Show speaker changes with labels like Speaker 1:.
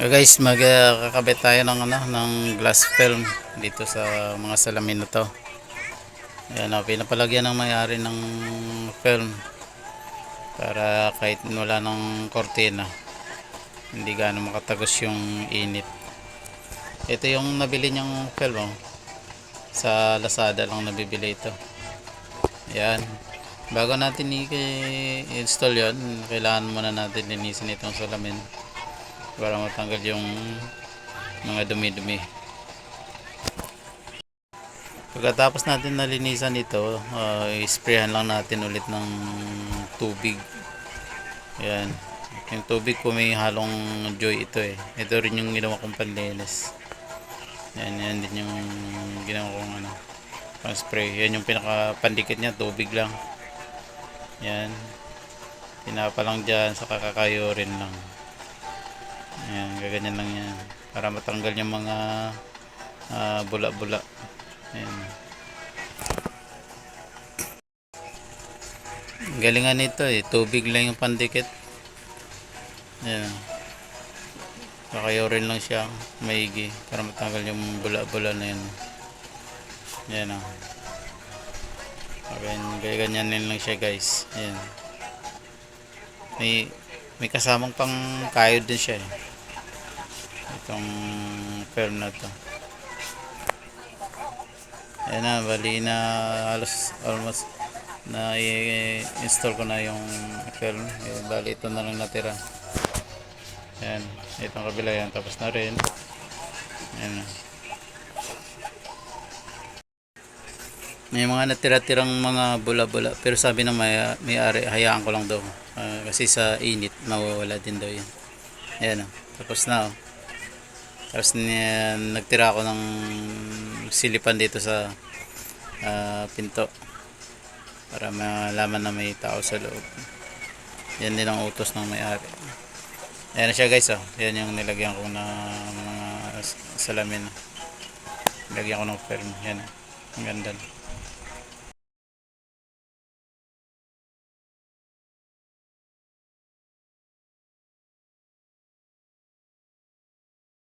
Speaker 1: Guys, magkakabit tayo ng ng glass film dito sa mga salamin na to. Ayan, pinapalagyan ng may-ari ng film para kahit wala ng kortina hindi gaano makatagos yung init. Ito yung nabili niyang film, oh. Sa Lazada lang nabibili ito. Ayan, bago natin i-install yon, kailangan muna natin linisin itong salamin para matanggal yung mga dumi-dumi. Pagkatapos natin nalinisan ito, i-sprayhan lang natin ulit ng tubig. Ayan, yung tubig ko may halong joy ito eh. Ito rin yung ginawa kong panlinis. Ayan, yan din yung ginawa kong pang spray. Yan yung pinaka pandikit niya, tubig lang. Yan, pinapa lang dyan sa kakakayo rin lang. Ayan, gaganyan lang yan para matanggal yung mga bula-bula. Ayan. Galingan nito eh, tubig lang yung pandikit. Ayan, kakayo rin lang siya maigi para matanggal yung bula-bula na yan. Ayan o, ganyan lang siya guys. Ayan, may kasamang pang kayod din siya eh, itong film na to. Ayan na, bali na halos almost na i-install ko na yung film. Ayan, bali ito na lang natira. Ayan, itong kabila yan, tapos na rin. Ayan, may mga natira-tirang mga bula-bula, pero sabi ng may-ari hayaan ko lang daw, kasi sa init mawawala din daw yun. Ayan, tapos na. Tapos nagtira ako ng silipan dito sa pinto para malaman na may tao sa loob. Yan din ang utos ng may-ari. Ayan na siya guys, oh. Yan yung nilagyan ko na mga salamin. Nilagyan ko ng film. Yan, ang ganda.